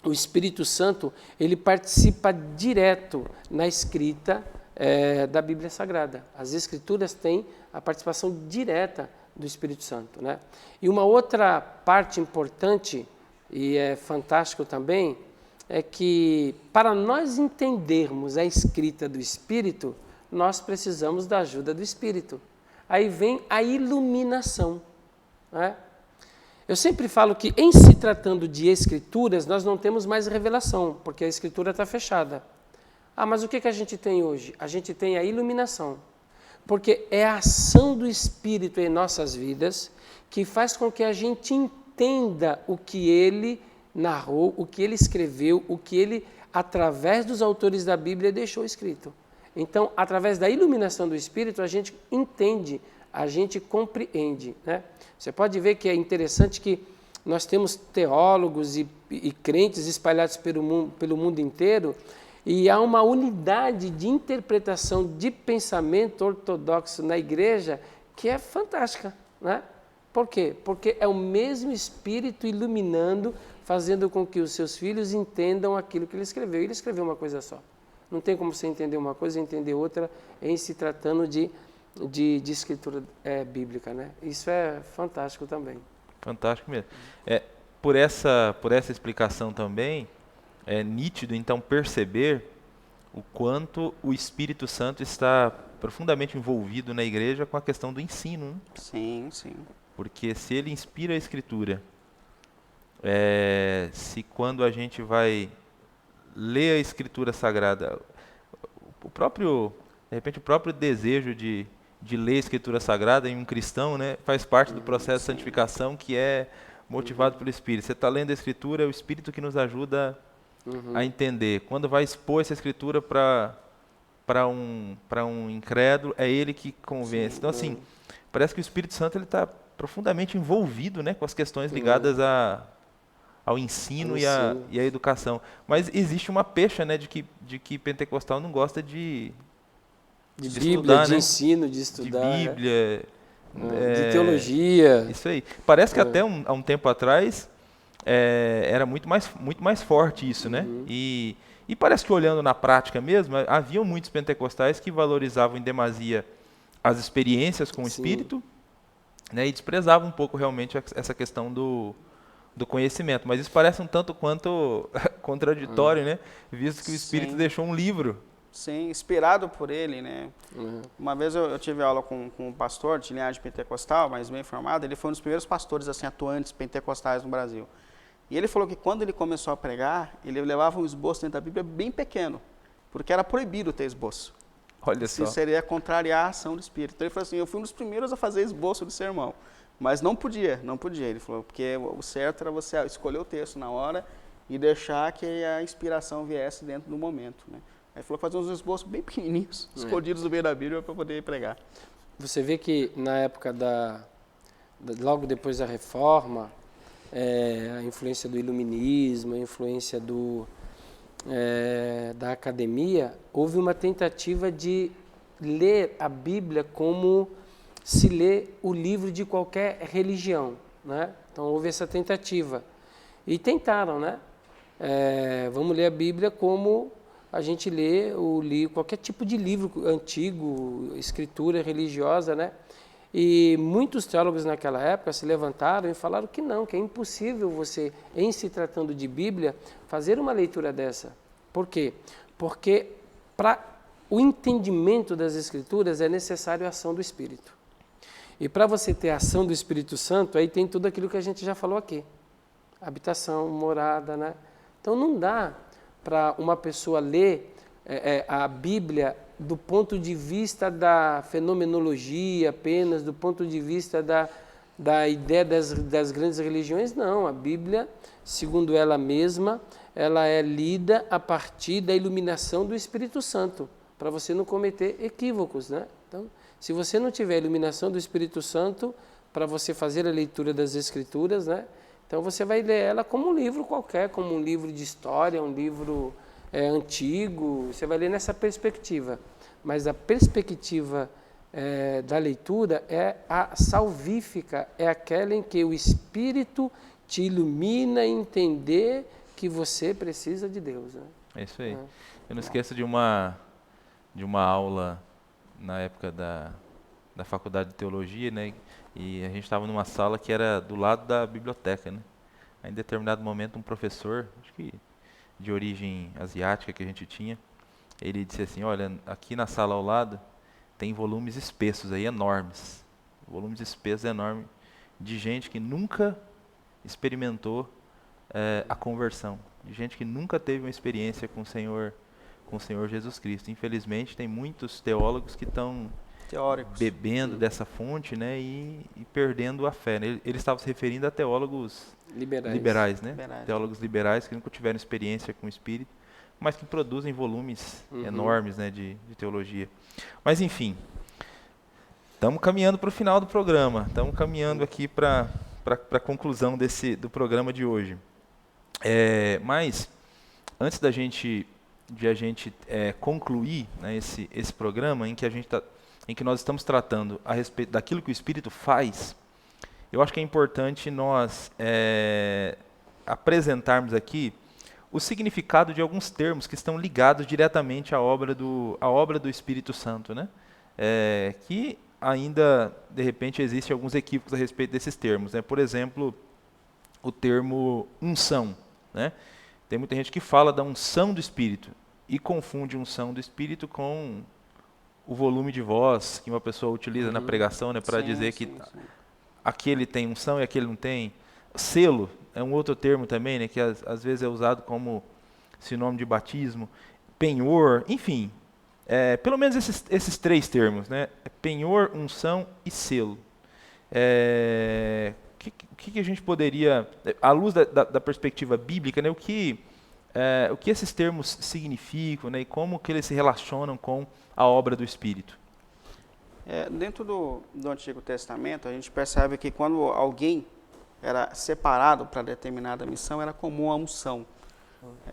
o Espírito Santo, ele participa direto na escrita da Bíblia Sagrada. As Escrituras têm a participação direta do Espírito Santo, né? E uma outra parte importante, e é fantástico também, é que para nós entendermos a escrita do Espírito, nós precisamos da ajuda do Espírito. Aí vem a iluminação, né? Eu sempre falo que, em se tratando de Escrituras, nós não temos mais revelação, porque a Escritura está fechada. Mas o que a gente tem hoje? A gente tem a iluminação, porque é a ação do Espírito em nossas vidas que faz com que a gente entenda o que ele narrou, o que ele escreveu, o que ele, através dos autores da Bíblia, deixou escrito. Então, através da iluminação do Espírito, a gente entende, a gente compreende, né? Você pode ver que é interessante que nós temos teólogos e crentes espalhados pelo mundo inteiro, e há uma unidade de interpretação de pensamento ortodoxo na igreja que é fantástica, né? Por quê? Porque é o mesmo Espírito iluminando, fazendo com que os seus filhos entendam aquilo que ele escreveu. Ele escreveu uma coisa só. Não tem como você entender uma coisa e entender outra em se tratando de escritura bíblica, né? Isso é fantástico também. Fantástico mesmo. Por essa explicação também, é nítido, então, perceber o quanto o Espírito Santo está profundamente envolvido na igreja com a questão do ensino, né? Sim, sim. Porque se ele inspira a Escritura, se quando a gente vai ler a Escritura Sagrada, de repente o próprio desejo de ler a Escritura Sagrada em um cristão, né, faz parte do processo de santificação que é motivado pelo Espírito. Você está lendo a Escritura, é o Espírito que nos ajuda a entender. Quando vai expor essa Escritura para um incrédulo, é ele que convence. Então, assim, parece que o Espírito Santo está profundamente envolvido, né, com as questões ligadas ao ensino e à educação. Mas existe uma pecha, né, de que pentecostal não gosta de Bíblia, estudar, de né? ensino, de estudar. De Bíblia. De teologia. Isso aí. Parece que até há um tempo atrás era muito mais forte isso, né? E parece que, olhando na prática mesmo, haviam muitos pentecostais que valorizavam em demasia as experiências com o Espírito, né, e desprezavam um pouco realmente essa questão do conhecimento. Mas isso parece um tanto quanto contraditório, né? Visto que o Espírito Sim. deixou um livro. Sim, inspirado por ele, né? Uhum. Uma vez eu tive aula com um pastor de linhagem pentecostal, mas bem formado. Ele foi um dos primeiros pastores assim, atuantes pentecostais no Brasil. E ele falou que quando ele começou a pregar, ele levava um esboço dentro da Bíblia bem pequeno, porque era proibido ter esboço. Olha Isso só. seria contrariar a ação do Espírito. Então ele falou assim, eu fui um dos primeiros a fazer esboço do sermão, mas não podia. Ele falou, porque o certo era você escolher o texto na hora e deixar que a inspiração viesse dentro do momento, né? Aí falou fazer uns esboços bem pequenininhos, escondidos no meio da Bíblia para poder pregar. Você vê que na época logo depois da Reforma, a influência do iluminismo, a influência da academia, houve uma tentativa de ler a Bíblia como se lê o livro de qualquer religião, né? Então houve essa tentativa. E tentaram, né? Vamos ler a Bíblia como a gente lê qualquer tipo de livro antigo, escritura religiosa, né? E muitos teólogos naquela época se levantaram e falaram que não, que é impossível você, em se tratando de Bíblia, fazer uma leitura dessa. Por quê? Porque para o entendimento das Escrituras é necessário a ação do Espírito. E para você ter a ação do Espírito Santo, aí tem tudo aquilo que a gente já falou aqui. Habitação, morada, né? Então não dá para uma pessoa ler a Bíblia do ponto de vista da fenomenologia apenas, do ponto de vista da ideia das grandes religiões. Não, a Bíblia, segundo ela mesma, ela é lida a partir da iluminação do Espírito Santo, para você não cometer equívocos, né? Então, se você não tiver a iluminação do Espírito Santo para você fazer a leitura das Escrituras, né? Então você vai ler ela como um livro qualquer, como um livro de história, um livro antigo, você vai ler nessa perspectiva. Mas a perspectiva da leitura é a salvífica, é aquela em que o Espírito te ilumina a entender que você precisa de Deus, né? É isso aí. Eu não esqueço de uma aula na época da faculdade de teologia, né? E a gente estava numa sala que era do lado da biblioteca, né? Aí, em determinado momento, um professor, acho que de origem asiática que a gente tinha, ele disse assim, olha, aqui na sala ao lado tem volumes espessos aí, enormes. Volumes espessos, enormes, de gente que nunca experimentou a conversão. De gente que nunca teve uma experiência com o Senhor Jesus Cristo. Infelizmente, tem muitos teólogos que estão bebendo dessa fonte, né, e perdendo a fé, né? Ele estava se referindo a teólogos liberais, né? Teólogos liberais que nunca tiveram experiência com o Espírito, mas que produzem volumes enormes, né, de teologia. Mas, enfim, estamos caminhando para o final do programa, estamos caminhando aqui para a conclusão do programa de hoje. Mas, antes da gente concluir, né, esse programa em que nós estamos tratando a respeito daquilo que o Espírito faz, eu acho que é importante nós apresentarmos aqui o significado de alguns termos que estão ligados diretamente à obra do Espírito Santo, né? Que ainda, de repente, existem alguns equívocos a respeito desses termos, né? Por exemplo, o termo unção, né? Tem muita gente que fala da unção do Espírito e confunde unção do Espírito com o volume de voz que uma pessoa utiliza na pregação, né, para dizer que aquele tem unção e aquele não tem. Selo é um outro termo também, né, que às vezes é usado como sinônimo de batismo. Penhor, enfim, pelo menos esses três termos, né, penhor, unção e selo. O que a gente poderia, à luz da perspectiva bíblica, né, o que esses termos significam, né, e como que eles se relacionam com a obra do Espírito? Dentro do Antigo Testamento, a gente percebe que quando alguém era separado para determinada missão, era comum a unção.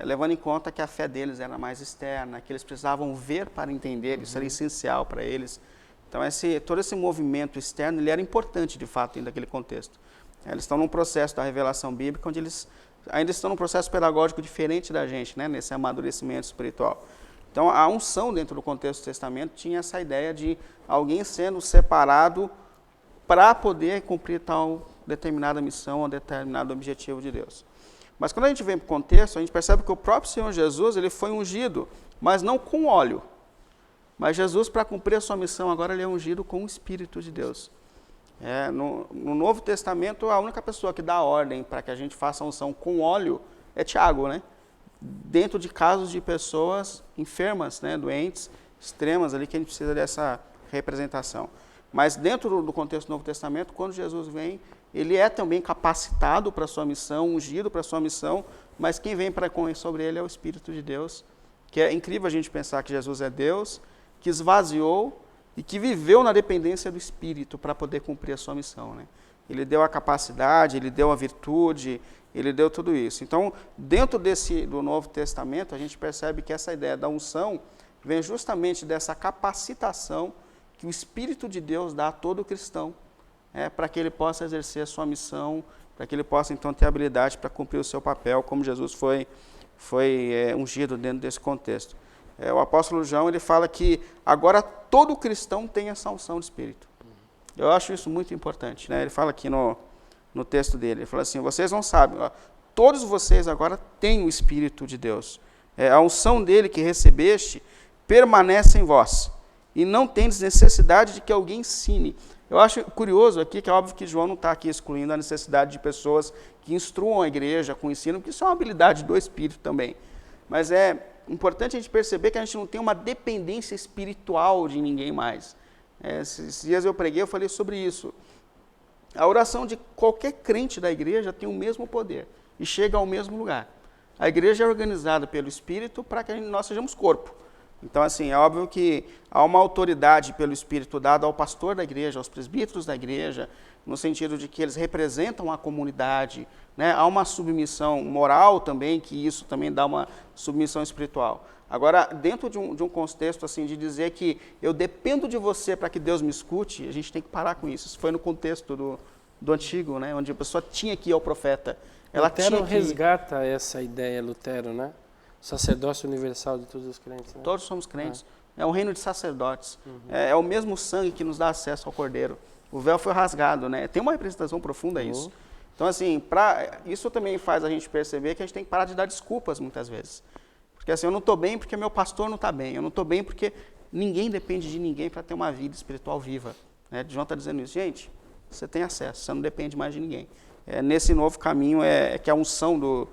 Levando em conta que a fé deles era mais externa, que eles precisavam ver para entender, isso era essencial para eles. Então, todo esse movimento externo ele era importante, de fato, dentro daquele contexto. Eles estão num processo da revelação bíblica, onde eles ainda estão num processo pedagógico diferente da gente, né, nesse amadurecimento espiritual. Então, a unção dentro do contexto do Testamento tinha essa ideia de alguém sendo separado para poder cumprir tal determinada missão ou determinado objetivo de Deus. Mas quando a gente vem para o contexto, a gente percebe que o próprio Senhor Jesus, ele foi ungido, mas não com óleo. Mas Jesus, para cumprir a sua missão, agora ele é ungido com o Espírito de Deus. No Novo Testamento, a única pessoa que dá a ordem para que a gente faça a unção com óleo é Tiago, né? Dentro de casos de pessoas enfermas, né, doentes, extremas, ali que a gente precisa dessa representação. Mas dentro do contexto do Novo Testamento, quando Jesus vem, ele é também capacitado para a sua missão, ungido para a sua missão, mas quem vem sobre ele é o Espírito de Deus, que é incrível a gente pensar que Jesus é Deus, que esvaziou e que viveu na dependência do Espírito para poder cumprir a sua missão, né? Ele deu a capacidade, ele deu a virtude, ele deu tudo isso. Então, dentro do Novo Testamento, a gente percebe que essa ideia da unção vem justamente dessa capacitação que o Espírito de Deus dá a todo cristão, para que ele possa exercer a sua missão, para que ele possa, então, ter habilidade para cumprir o seu papel, como Jesus foi ungido dentro desse contexto. O apóstolo João, ele fala que agora todo cristão tem essa unção de Espírito. Eu acho isso muito importante, né? Ele fala aqui no texto dele, ele fala assim, vocês não sabem, todos vocês agora têm o Espírito de Deus. A unção dele que recebeste permanece em vós, e não tendes necessidade de que alguém ensine. Eu acho curioso aqui, que é óbvio que João não está aqui excluindo a necessidade de pessoas que instruam a igreja com ensino, porque isso é uma habilidade do Espírito também. Mas é importante a gente perceber que a gente não tem uma dependência espiritual de ninguém mais. Esses dias eu preguei, eu falei sobre isso. A oração de qualquer crente da igreja tem o mesmo poder e chega ao mesmo lugar. A igreja é organizada pelo Espírito para que nós sejamos corpo. Então, assim, é óbvio que há uma autoridade pelo Espírito dada ao pastor da igreja, aos presbíteros da igreja, no sentido de que eles representam a comunidade, né? Há uma submissão moral também, que isso também dá uma submissão espiritual. Agora, dentro de um contexto assim, de dizer que eu dependo de você para que Deus me escute, a gente tem que parar com isso. Isso foi no contexto do Antigo, né? Onde a pessoa tinha que ir ao profeta. Lutero resgata essa ideia, Lutero, né? Sacerdócio universal de todos os crentes. Né? Todos somos crentes. É um reino de sacerdotes. É o mesmo sangue que nos dá acesso ao Cordeiro. O véu foi rasgado, né? Tem uma representação profunda isso. Então, assim, isso também faz a gente perceber que a gente tem que parar de dar desculpas muitas vezes. Porque assim, eu não estou bem porque meu pastor não está bem. Eu não estou bem porque ninguém depende de ninguém para ter uma vida espiritual viva. Né? João está dizendo isso. Gente, você tem acesso, você não depende mais de ninguém. Nesse novo caminho que a unção do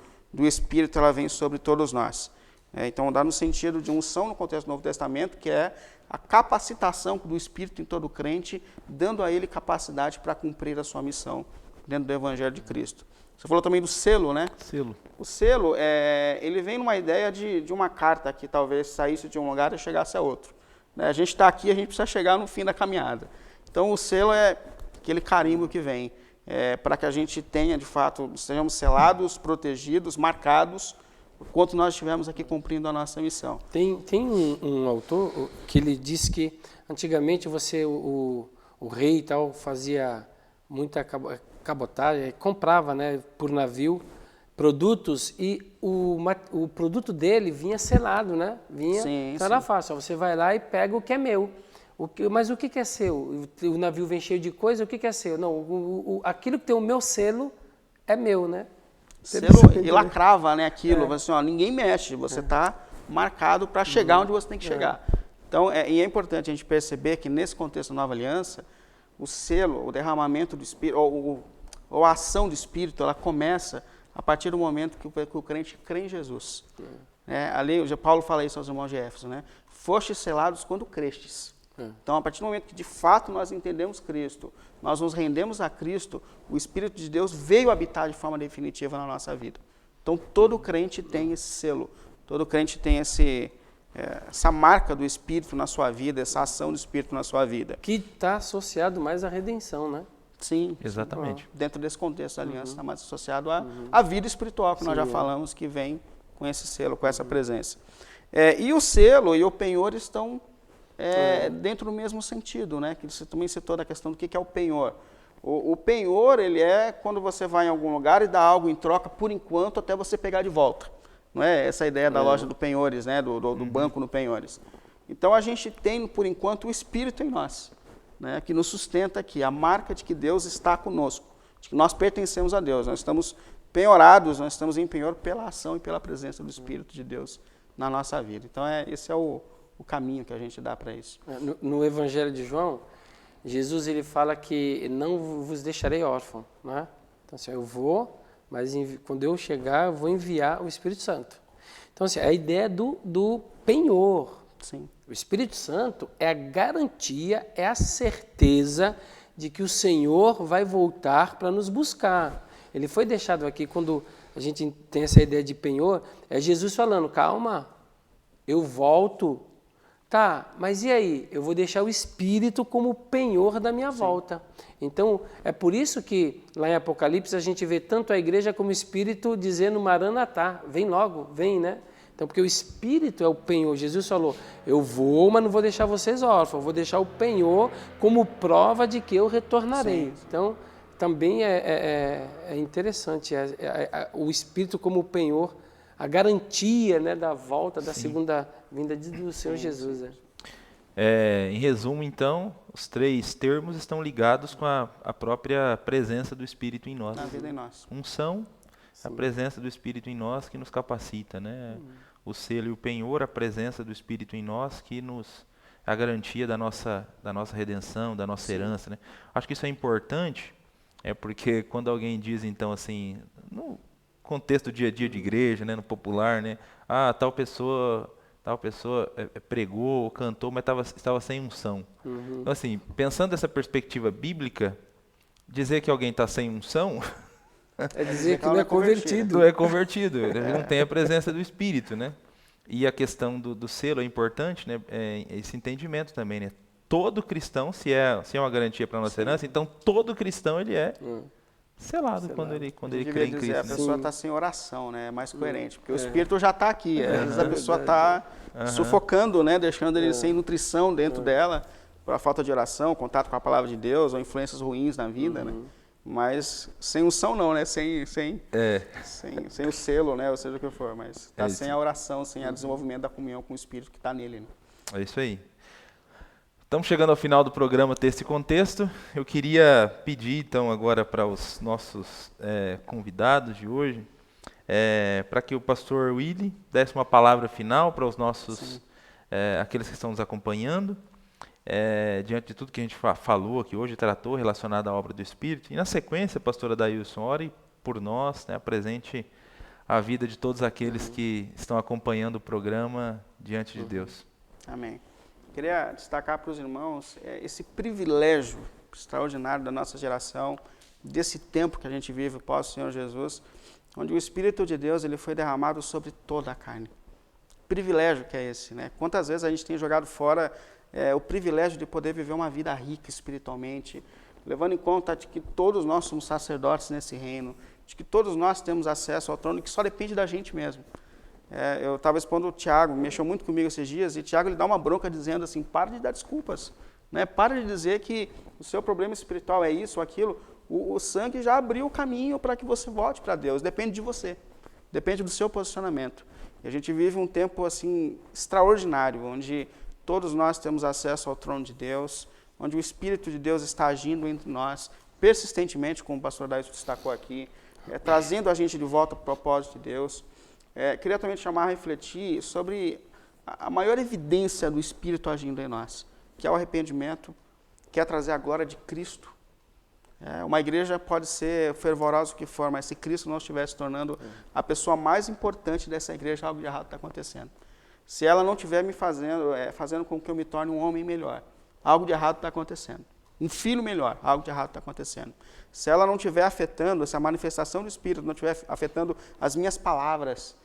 Espírito ela vem sobre todos nós. Então, dá no sentido de unção no contexto do Novo Testamento, que é a capacitação do Espírito em todo crente, dando a ele capacidade para cumprir a sua missão dentro do Evangelho de Cristo. Você falou também do selo, né? Selo. O selo, ele vem numa ideia de uma carta que talvez saísse de um lugar e chegasse a outro. A gente está aqui, a gente precisa chegar no fim da caminhada. Então, o selo é aquele carimbo que vem, para que a gente tenha, de fato, sejamos selados, protegidos, marcados, enquanto nós estivermos aqui cumprindo a nossa missão. Tem um autor que ele diz que antigamente o rei e tal fazia muita cabotagem, comprava, né, por navio produtos e o produto dele vinha selado, né? Então era fácil, você vai lá e pega o que é meu. Mas o que é seu? O navio vem cheio de coisa, o que é seu? Não, aquilo que tem o meu selo é meu, né? Selo e lacrava, né, aquilo, assim, ó, ninguém mexe, você está marcado para chegar onde você tem que chegar. Então, e é importante a gente perceber que nesse contexto da Nova Aliança, o selo, o derramamento do Espírito, ou a ação do Espírito, ela começa a partir do momento que o crente crê em Jesus. Ali, Paulo fala isso aos irmãos de Éfeso, né? Fostes selados quando crestes. Então, a partir do momento que de fato nós entendemos Cristo, nós nos rendemos a Cristo, o Espírito de Deus veio habitar de forma definitiva na nossa vida. Então, todo crente tem esse selo, todo crente tem essa marca do Espírito na sua vida, essa ação do Espírito na sua vida. Que está associado mais à redenção, né? Sim. Exatamente. Dentro desse contexto, a aliança está mais associado à vida espiritual, que nós já falamos, que vem com esse selo, com essa presença. E o selo e o penhor estão dentro do mesmo sentido, né? Que você também citou da questão do que é o penhor. O penhor, ele é quando você vai em algum lugar e dá algo em troca por enquanto até você pegar de volta. Não é essa a ideia da loja do penhores, né? Do banco no penhores. Então a gente tem, por enquanto, o Espírito em nós, né? Que nos sustenta aqui, a marca de que Deus está conosco, de que nós pertencemos a Deus, nós estamos penhorados, nós estamos em penhor pela ação e pela presença do Espírito de Deus na nossa vida. Então, esse é o caminho que a gente dá para isso. No Evangelho de João, Jesus ele fala que não vos deixarei órfão, né? Então, assim, eu vou, mas quando eu chegar, eu vou enviar o Espírito Santo. Então, assim, a ideia do penhor. Sim. O Espírito Santo é a garantia, é a certeza de que o Senhor vai voltar para nos buscar. Ele foi deixado aqui, quando a gente tem essa ideia de penhor, é Jesus falando, calma, eu volto. Tá, mas e aí? Eu vou deixar o Espírito como penhor da minha volta. Então, é por isso que lá em Apocalipse a gente vê tanto a igreja como o Espírito dizendo Maranatá, vem logo, vem, né? Então, porque o Espírito é o penhor. Jesus falou, eu vou, mas não vou deixar vocês órfãos, vou deixar o penhor como prova de que eu retornarei. Sim. Então, também é interessante o Espírito como penhor, a garantia, né, da volta, da segunda vinda do Senhor Jesus. Em resumo, então, os 3 termos estão ligados com a própria presença do Espírito em nós. Na vida em nós. Unção, a presença do Espírito em nós que nos capacita, né? O selo e o penhor, a presença do Espírito em nós que nos a garantia da nossa redenção, da nossa herança, né? Acho que isso é importante, porque quando alguém diz então assim, no contexto do dia a dia de igreja, né, no popular, né, tal pessoa pregou, cantou, mas estava sem unção. Então assim, pensando dessa perspectiva bíblica, dizer que alguém está sem unção é dizer que não é convertido. Não é convertido, não tem a presença do Espírito, né? E a questão do selo é importante, né? Esse entendimento também, né? Todo cristão, se é uma garantia para a nossa herança, então todo cristão ele é selado quando ele crê em Cristo. A pessoa está sem oração, né? É mais coerente, porque o Espírito já está aqui. Às vezes a pessoa está sufocando, né? Deixando ele sem nutrição dentro dela, por falta de oração, contato com a palavra de Deus, ou influências ruins na vida, né? Mas sem unção não, né? Sem o selo, né? Ou seja o que for, mas está sem a oração, sem o desenvolvimento da comunhão com o Espírito que está nele. Né? É isso aí. Estamos chegando ao final do programa Texto e Contexto. Eu queria pedir, então, agora para os nossos convidados de hoje, para que o pastor Willy desse uma palavra final para os nossos, aqueles que estão nos acompanhando, diante de tudo que a gente falou aqui hoje, tratou relacionado à obra do Espírito. E na sequência, a pastora Dailson, ore por nós, né, apresente a vida de todos aqueles que estão acompanhando o programa diante de Deus. Amém. Queria destacar para os irmãos esse privilégio extraordinário da nossa geração, desse tempo que a gente vive pós o Senhor Jesus, onde o Espírito de Deus ele foi derramado sobre toda a carne. Privilégio que é esse, né? Quantas vezes a gente tem jogado fora o privilégio de poder viver uma vida rica espiritualmente, levando em conta de que todos nós somos sacerdotes nesse reino, de que todos nós temos acesso ao trono, que só depende da gente mesmo. Eu estava expondo o Tiago, mexeu muito comigo esses dias, e o Tiago ele dá uma bronca dizendo assim, para de dar desculpas, né? Para de dizer que o seu problema espiritual é isso ou aquilo, o sangue já abriu o caminho para que você volte para Deus, depende de você, depende do seu posicionamento. E a gente vive um tempo assim extraordinário, onde todos nós temos acesso ao trono de Deus, onde o Espírito de Deus está agindo entre nós, persistentemente, como o pastor Dailson destacou aqui, trazendo a gente de volta para o propósito de Deus. Queria também te chamar a refletir sobre a maior evidência do Espírito agindo em nós, que é o arrependimento, que é trazer a glória de Cristo. Uma igreja pode ser fervorosa o que for, mas se Cristo não estiver se tornando a pessoa mais importante dessa igreja, algo de errado está acontecendo. Se ela não estiver me fazendo com que eu me torne um homem melhor, algo de errado está acontecendo. Um filho melhor, algo de errado está acontecendo. Se ela não estiver afetando, se a manifestação do Espírito não estiver afetando as minhas palavras,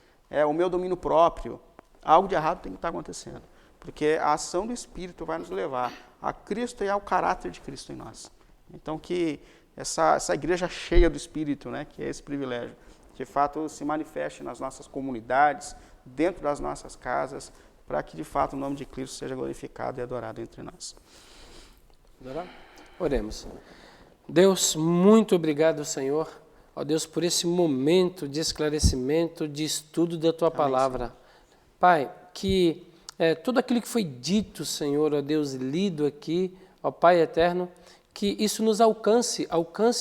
o meu domínio próprio, algo de errado tem que estar acontecendo. Porque a ação do Espírito vai nos levar a Cristo e ao caráter de Cristo em nós. Então que essa igreja cheia do Espírito, né, que é esse privilégio, de fato se manifeste nas nossas comunidades, dentro das nossas casas, para que de fato o nome de Cristo seja glorificado e adorado entre nós. Oremos. Deus, muito obrigado, Senhor, ó Deus, por esse momento de esclarecimento, de estudo da Tua palavra. Pai, que tudo aquilo que foi dito, Senhor, ó Deus, lido aqui, ó Pai eterno, que isso nos alcance,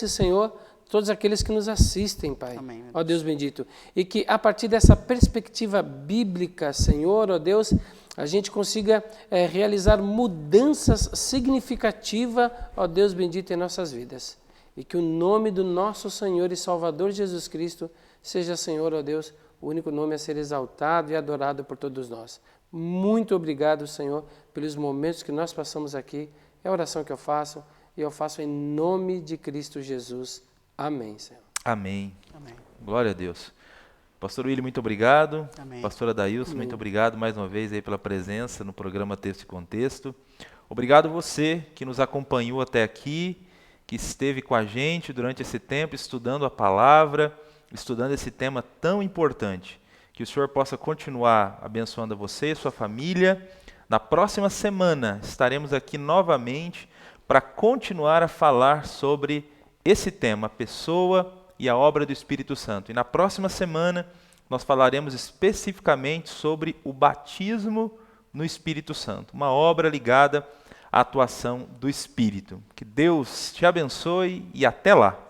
Senhor, todos aqueles que nos assistem, Pai. Amém, meu Ó Deus bendito. E que a partir dessa perspectiva bíblica, Senhor, ó Deus, a gente consiga realizar mudanças significativas, ó Deus bendito, em nossas vidas. E que o nome do nosso Senhor e Salvador Jesus Cristo seja, Senhor, ó Deus, o único nome a ser exaltado e adorado por todos nós. Muito obrigado, Senhor, pelos momentos que nós passamos aqui. É a oração que eu faço, e eu faço em nome de Cristo Jesus. Amém, Senhor. Amém. Amém. Glória a Deus. Pastor William, muito obrigado. Amém. Pastora Dailson, muito obrigado mais uma vez aí pela presença no programa Texto e Contexto. Obrigado você que nos acompanhou até aqui, que esteve com a gente durante esse tempo estudando a palavra, estudando esse tema tão importante. Que o Senhor possa continuar abençoando a você e sua família. Na próxima semana estaremos aqui novamente para continuar a falar sobre esse tema, a pessoa e a obra do Espírito Santo. E na próxima semana nós falaremos especificamente sobre o batismo no Espírito Santo, uma obra ligada à atuação do Espírito. Que Deus te abençoe e até lá!